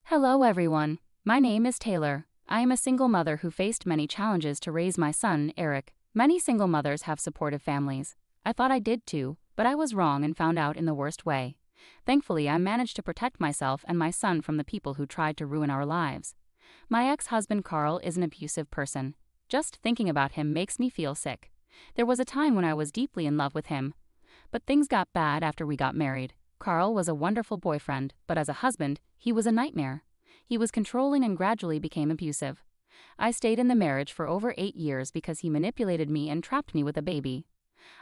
Hello everyone, my name is Taylor. I am a single mother who faced many challenges to raise my son, Eric. Many single mothers have supportive families. I thought I did too, but I was wrong and found out in the worst way. Thankfully, I managed to protect myself and my son from the people who tried to ruin our lives. My ex-husband Carl is an abusive person. Just thinking about him makes me feel sick. There was a time when I was deeply in love with him. But things got bad after we got married. Carl was a wonderful boyfriend, but as a husband, he was a nightmare. He was controlling and gradually became abusive. I stayed in the marriage for over 8 years because he manipulated me and trapped me with a baby.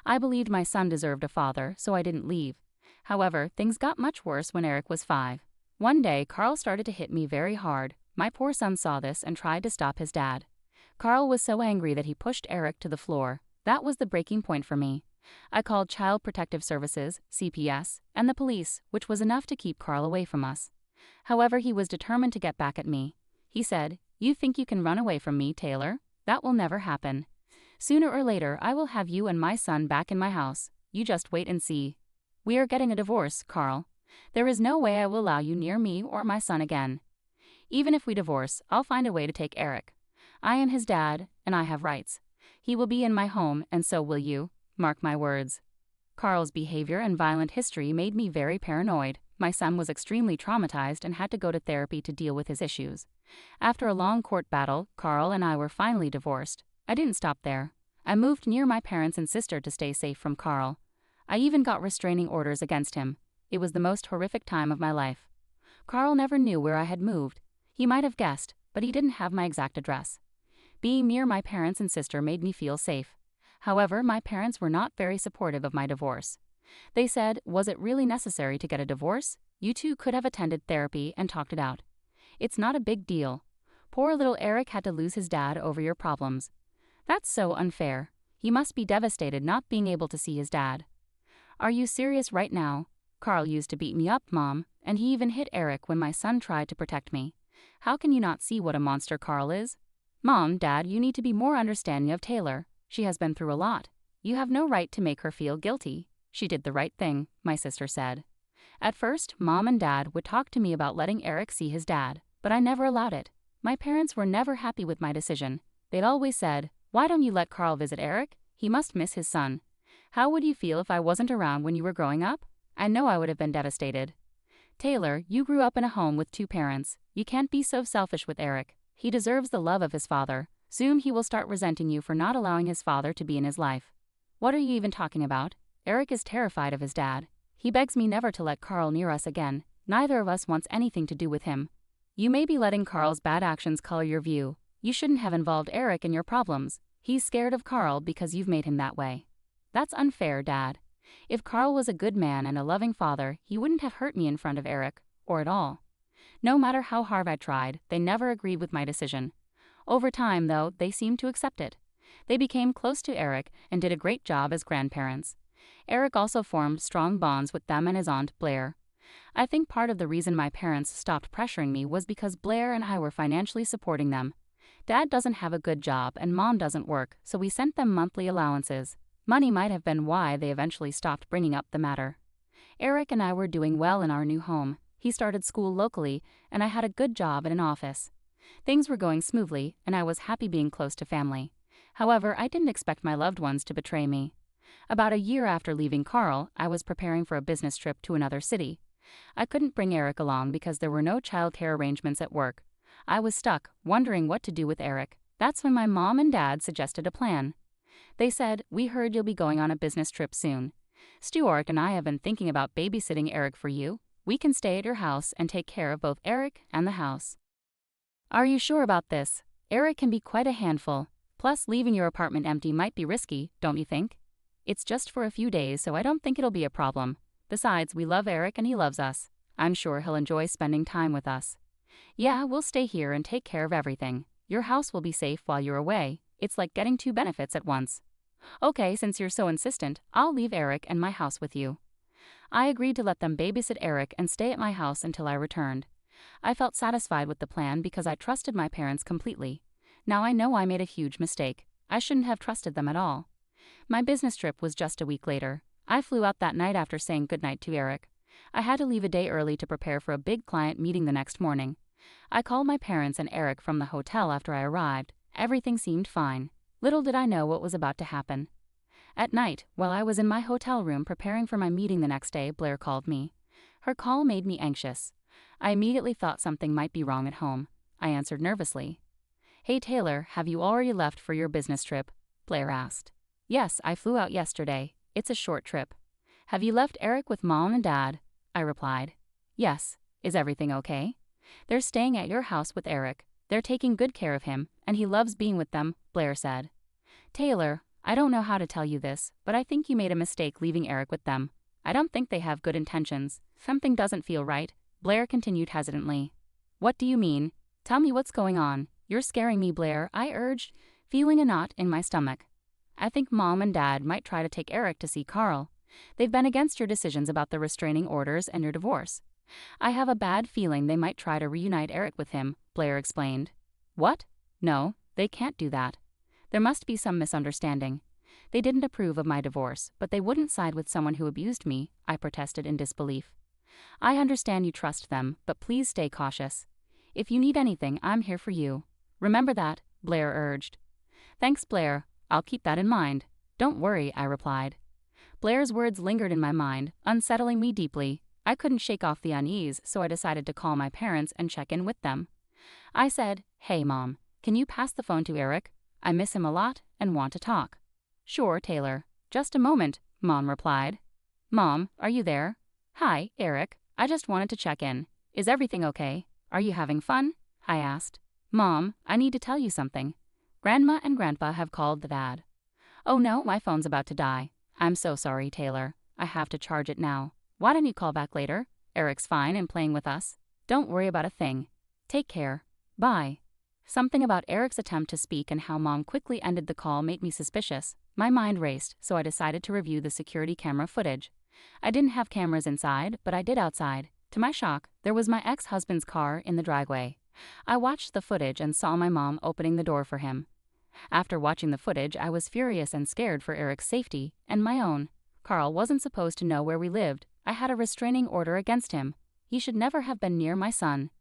I believed my son deserved a father, so I didn't leave. However, things got much worse when Eric was 5. One day, Carl started to hit me very hard. My poor son saw this and tried to stop his dad. Carl was so angry that he pushed Eric to the floor. That was the breaking point for me. I called Child Protective Services, CPS, and the police, which was enough to keep Carl away from us. However, he was determined to get back at me. He said, "You think you can run away from me, Taylor? That will never happen. Sooner or later, I will have you and my son back in my house. You just wait and see. We are getting a divorce, Carl. There is no way I will allow you near me or my son again. Even if we divorce, I'll find a way to take Eric. I am his dad, and I have rights. He will be in my home, and so will you. Mark my words." Carl's behavior and violent history made me very paranoid. My son was extremely traumatized and had to go to therapy to deal with his issues. After a long court battle, Carl and I were finally divorced. I didn't stop there. I moved near my parents and sister to stay safe from Carl. I even got restraining orders against him. It was the most horrific time of my life. Carl never knew where I had moved. He might have guessed, but he didn't have my exact address. Being near my parents and sister made me feel safe. However, my parents were not very supportive of my divorce. They said, "Was it really necessary to get a divorce? You two could have attended therapy and talked it out. It's not a big deal. Poor little Eric had to lose his dad over your problems. That's so unfair. He must be devastated not being able to see his dad." "Are you serious right now? Carl used to beat me up, Mom, and he even hit Eric when my son tried to protect me. How can you not see what a monster Carl is? Mom, Dad, you need to be more understanding of Taylor. She has been through a lot. You have no right to make her feel guilty. She did the right thing," my sister said. At first, Mom and Dad would talk to me about letting Eric see his dad, but I never allowed it. My parents were never happy with my decision. They'd always said, "Why don't you let Carl visit Eric? He must miss his son." How would you feel if I wasn't around when you were growing up? I know I would have been devastated. Taylor, you grew up in a home with 2 parents. You can't be so selfish with Eric. He deserves the love of his father. Soon he will start resenting you for not allowing his father to be in his life. What are you even talking about? Eric is terrified of his dad. He begs me never to let Carl near us again. Neither of us wants anything to do with him. You may be letting Carl's bad actions color your view. You shouldn't have involved Eric in your problems. He's scared of Carl because you've made him that way. That's unfair, Dad. If Carl was a good man and a loving father, he wouldn't have hurt me in front of Eric, or at all. No matter how hard I tried, they never agreed with my decision. Over time, though, they seemed to accept it. They became close to Eric and did a great job as grandparents. Eric also formed strong bonds with them and his aunt, Blair. I think part of the reason my parents stopped pressuring me was because Blair and I were financially supporting them. Dad doesn't have a good job and Mom doesn't work, so we sent them monthly allowances. Money might have been why they eventually stopped bringing up the matter. Eric and I were doing well in our new home. He started school locally, and I had a good job in an office. Things were going smoothly, and I was happy being close to family. However, I didn't expect my loved ones to betray me. About a year after leaving Carl, I was preparing for a business trip to another city. I couldn't bring Eric along because there were no childcare arrangements at work. I was stuck, wondering what to do with Eric. That's when my mom and dad suggested a plan. They said, "We heard you'll be going on a business trip soon. Stuart and I have been thinking about babysitting Eric for you. We can stay at your house and take care of both Eric and the house." "Are you sure about this? Eric can be quite a handful. Plus, leaving your apartment empty might be risky, don't you think? It's just for a few days, so I don't think it'll be a problem. Besides, we love Eric and he loves us. I'm sure he'll enjoy spending time with us." "Yeah, we'll stay here and take care of everything. Your house will be safe while you're away. It's like getting 2 benefits at once." "Okay, since you're so insistent, I'll leave Eric and my house with you." I agreed to let them babysit Eric and stay at my house until I returned. I felt satisfied with the plan because I trusted my parents completely. Now I know I made a huge mistake. I shouldn't have trusted them at all. My business trip was just a week later. I flew out that night after saying goodnight to Eric. I had to leave a day early to prepare for a big client meeting the next morning. I called my parents and Eric from the hotel after I arrived. Everything seemed fine. Little did I know what was about to happen. At night, while I was in my hotel room preparing for my meeting the next day, Blair called me. Her call made me anxious. I immediately thought something might be wrong at home. I answered nervously. "Hey Taylor, have you already left for your business trip?" Blair asked. "Yes, I flew out yesterday. It's a short trip." "Have you left Eric with Mom and Dad?" I replied. "Yes. Is everything okay?" "They're staying at your house with Eric. They're taking good care of him, and he loves being with them," Blair said. "Taylor, I don't know how to tell you this, but I think you made a mistake leaving Eric with them. I don't think they have good intentions. Something doesn't feel right," Blair continued hesitantly. "What do you mean? Tell me what's going on. You're scaring me, Blair," I urged, feeling a knot in my stomach. "I think Mom and Dad might try to take Eric to see Carl. They've been against your decisions about the restraining orders and your divorce. I have a bad feeling they might try to reunite Eric with him," Blair explained. "What? No, they can't do that. There must be some misunderstanding. They didn't approve of my divorce, but they wouldn't side with someone who abused me," I protested in disbelief. "I understand you trust them, but please stay cautious. If you need anything, I'm here for you. Remember that," Blair urged. "Thanks, Blair. I'll keep that in mind." "Don't worry," I replied. Blair's words lingered in my mind, unsettling me deeply. I couldn't shake off the unease, so I decided to call my parents and check in with them. I said, "Hey, Mom, can you pass the phone to Eric? I miss him a lot and want to talk." "Sure, Taylor. Just a moment," Mom replied. "Mom, are you there?" "Hi, Eric. I just wanted to check in. Is everything okay? Are you having fun?" I asked. "Mom, I need to tell you something. Grandma and Grandpa have called the Dad." "Oh no, my phone's about to die. I'm so sorry, Taylor. I have to charge it now. Why don't you call back later? Eric's fine and playing with us. Don't worry about a thing. Take care. Bye." Something about Eric's attempt to speak and how Mom quickly ended the call made me suspicious. My mind raced, so I decided to review the security camera footage. I didn't have cameras inside, but I did outside. To my shock, there was my ex-husband's car in the driveway. I watched the footage and saw my mom opening the door for him. After watching the footage, I was furious and scared for Eric's safety and my own. Carl wasn't supposed to know where we lived. I had a restraining order against him. He should never have been near my son.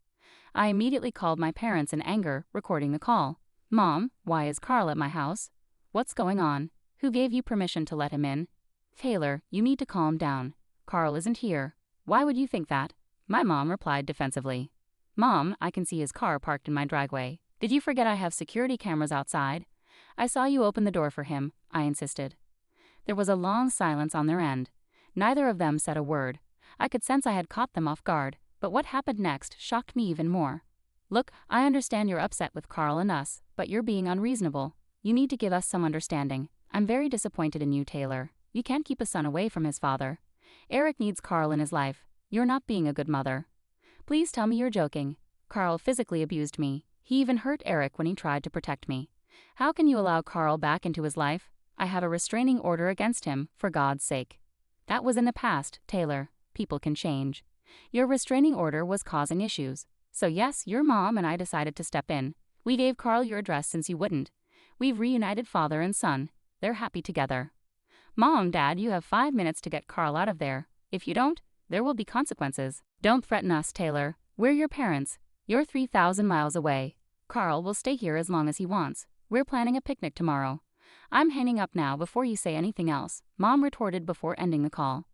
I immediately called my parents in anger, recording the call. "Mom, why is Carl at my house? What's going on? Who gave you permission to let him in?" "Taylor, you need to calm down. Carl isn't here." "Why would you think that?" My mom replied defensively. "Mom, I can see his car parked in my driveway. Did you forget I have security cameras outside?" "I saw you open the door for him," I insisted. There was a long silence on their end. Neither of them said a word. I could sense I had caught them off guard, but what happened next shocked me even more. "Look, I understand you're upset with Carl and us, but you're being unreasonable. You need to give us some understanding. I'm very disappointed in you, Taylor. You can't keep a son away from his father. Eric needs Carl in his life. You're not being a good mother. Please tell me you're joking. Carl physically abused me. He even hurt Eric when he tried to protect me. How can you allow Carl back into his life? I have a restraining order against him, for God's sake." "That was in the past, Taylor. People can change. Your restraining order was causing issues. So yes, your mom and I decided to step in. We gave Carl your address since you wouldn't. We've reunited father and son. They're happy together. Mom, Dad, you have 5 minutes to get Carl out of there. If you don't, there will be consequences. Don't threaten us, Taylor. We're your parents. You're 3,000 miles away. Carl will stay here as long as he wants. We're planning a picnic tomorrow." "I'm hanging up now before you say anything else," Mom retorted before ending the call.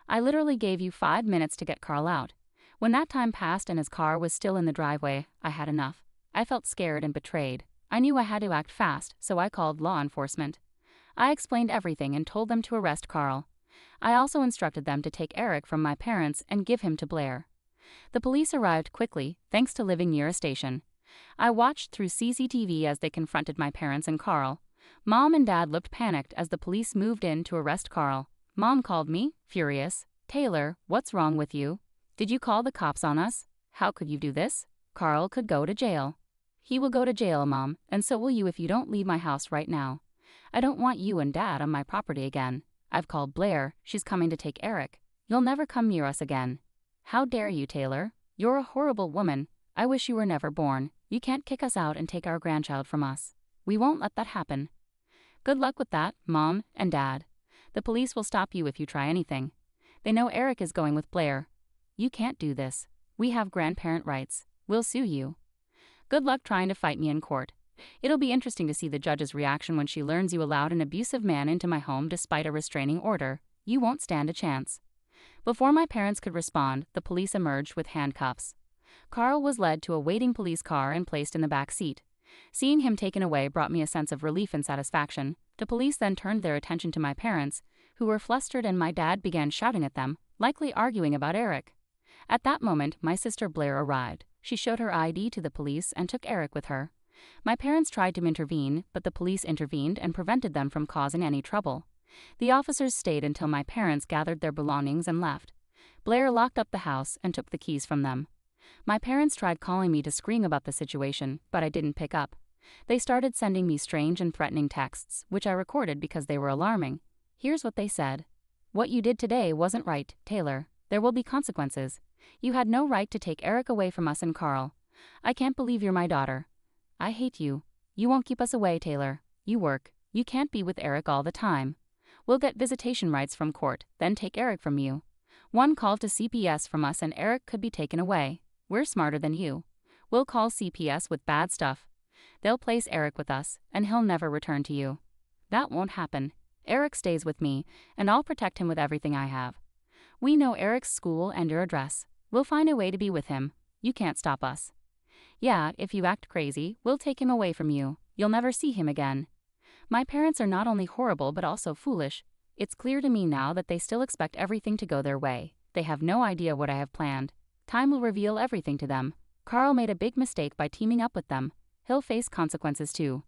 "I literally gave you 5 minutes to get Carl out. When that time passed and his car was still in the driveway, I had enough. I felt scared and betrayed. I knew I had to act fast, so I called law enforcement. I explained everything and told them to arrest Carl. I also instructed them to take Eric from my parents and give him to Blair. The police arrived quickly, thanks to living near a station. I watched through CCTV as they confronted my parents and Carl. Mom and Dad looked panicked as the police moved in to arrest Carl. Mom called me, furious. "Taylor, what's wrong with you? Did you call the cops on us? How could you do this? Carl could go to jail." "He will go to jail, Mom, and so will you if you don't leave my house right now. I don't want you and Dad on my property again. I've called Blair. She's coming to take Eric. You'll never come near us again." "How dare you, Taylor? You're a horrible woman. I wish you were never born. You can't kick us out and take our grandchild from us. We won't let that happen." "Good luck with that, Mom and Dad. The police will stop you if you try anything. They know Eric is going with Blair. You can't do this. We have grandparent rights. We'll sue you. Good luck trying to fight me in court. It'll be interesting to see the judge's reaction when she learns you allowed an abusive man into my home despite a restraining order. You won't stand a chance." Before my parents could respond, the police emerged with handcuffs. Carl was led to a waiting police car and placed in the back seat. Seeing him taken away brought me a sense of relief and satisfaction. The police then turned their attention to my parents, who were flustered, and my dad began shouting at them, likely arguing about Eric. At that moment, my sister Blair arrived. She showed her ID to the police and took Eric with her. My parents tried to intervene, but the police intervened and prevented them from causing any trouble. The officers stayed until my parents gathered their belongings and left. Blair locked up the house and took the keys from them. My parents tried calling me to scream about the situation, but I didn't pick up. They started sending me strange and threatening texts, which I recorded because they were alarming. Here's what they said. "What you did today wasn't right, Taylor. There will be consequences. You had no right to take Eric away from us and Carl. I can't believe you're my daughter. I hate you. You won't keep us away, Taylor. You work. You can't be with Eric all the time. We'll get visitation rights from court, then take Eric from you. One call to CPS from us and Eric could be taken away. We're smarter than you. We'll call CPS with bad stuff. They'll place Eric with us, and he'll never return to you. That won't happen. Eric stays with me, and I'll protect him with everything I have. We know Eric's school and your address. We'll find a way to be with him. You can't stop us. Yeah, if you act crazy, we'll take him away from you. You'll never see him again." My parents are not only horrible but also foolish. It's clear to me now that they still expect everything to go their way. They have no idea what I have planned. Time will reveal everything to them. Carl made a big mistake by teaming up with them. He'll face consequences too.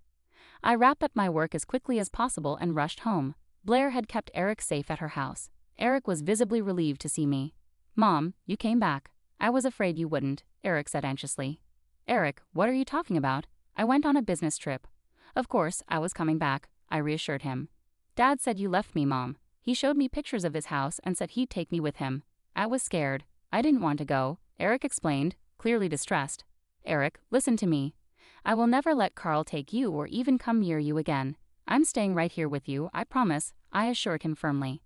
I wrapped up my work as quickly as possible and rushed home. Blair had kept Eric safe at her house. Eric was visibly relieved to see me. "Mom, you came back. I was afraid you wouldn't," Eric said anxiously. "Eric, what are you talking about? I went on a business trip." "Of course, I was coming back," I reassured him. "Dad said you left me, Mom. He showed me pictures of his house and said he'd take me with him. I was scared. I didn't want to go," Eric explained, clearly distressed. "Eric, listen to me. I will never let Carl take you or even come near you again. I'm staying right here with you, I promise," I assured him firmly.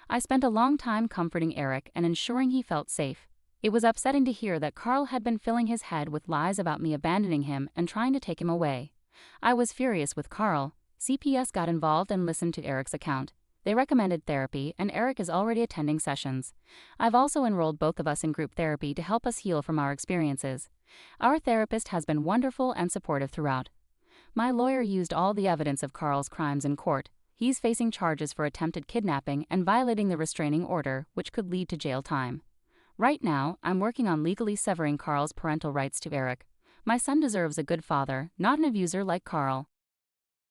I spent a long time comforting Eric and ensuring he felt safe. It was upsetting to hear that Carl had been filling his head with lies about me abandoning him and trying to take him away. I was furious with Carl. CPS got involved and listened to Eric's account. They recommended therapy, and Eric is already attending sessions. I've also enrolled both of us in group therapy to help us heal from our experiences. Our therapist has been wonderful and supportive throughout. My lawyer used all the evidence of Carl's crimes in court. He's facing charges for attempted kidnapping and violating the restraining order, which could lead to jail time. Right now, I'm working on legally severing Carl's parental rights to Eric. My son deserves a good father, not an abuser like Carl.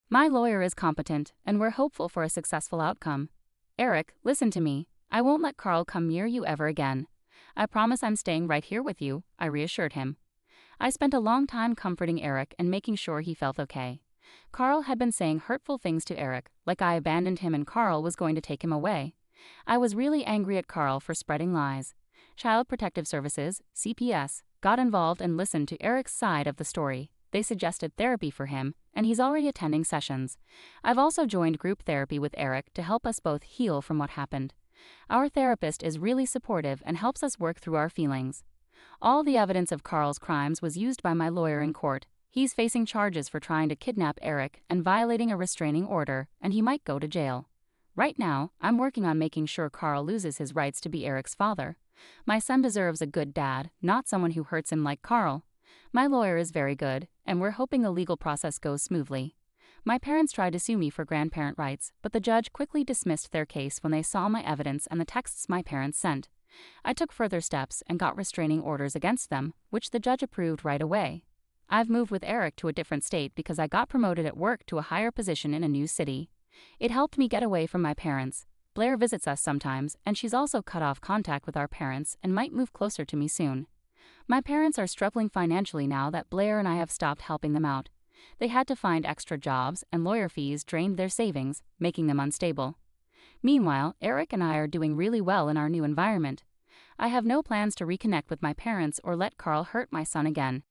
My lawyer is competent, and we're hopeful for a successful outcome. Eric, listen to me. I won't let Carl come near you ever again. I promise I'm staying right here with you, I reassured him. I spent a long time comforting Eric and making sure he felt okay. Carl had been saying hurtful things to Eric, like I abandoned him and Carl was going to take him away. I was really angry at Carl for spreading lies. Child Protective Services, CPS, got involved and listened to Eric's side of the story. They suggested therapy for him, and he's already attending sessions. I've also joined group therapy with Eric to help us both heal from what happened. Our therapist is really supportive and helps us work through our feelings. All the evidence of Carl's crimes was used by my lawyer in court. He's facing charges for trying to kidnap Eric and violating a restraining order, and he might go to jail. Right now, I'm working on making sure Carl loses his rights to be Eric's father. My son deserves a good dad, not someone who hurts him like Carl. My lawyer is very good, and we're hoping the legal process goes smoothly. My parents tried to sue me for grandparent rights, but the judge quickly dismissed their case when they saw my evidence and the texts my parents sent. I took further steps and got restraining orders against them, which the judge approved right away. I've moved with Eric to a different state because I got promoted at work to a higher position in a new city. It helped me get away from my parents. Blair visits us sometimes, and she's also cut off contact with our parents and might move closer to me soon. My parents are struggling financially now that Blair and I have stopped helping them out. They had to find extra jobs, and lawyer fees drained their savings, making them unstable. Meanwhile, Eric and I are doing really well in our new environment. I have no plans to reconnect with my parents or let Carl hurt my son again.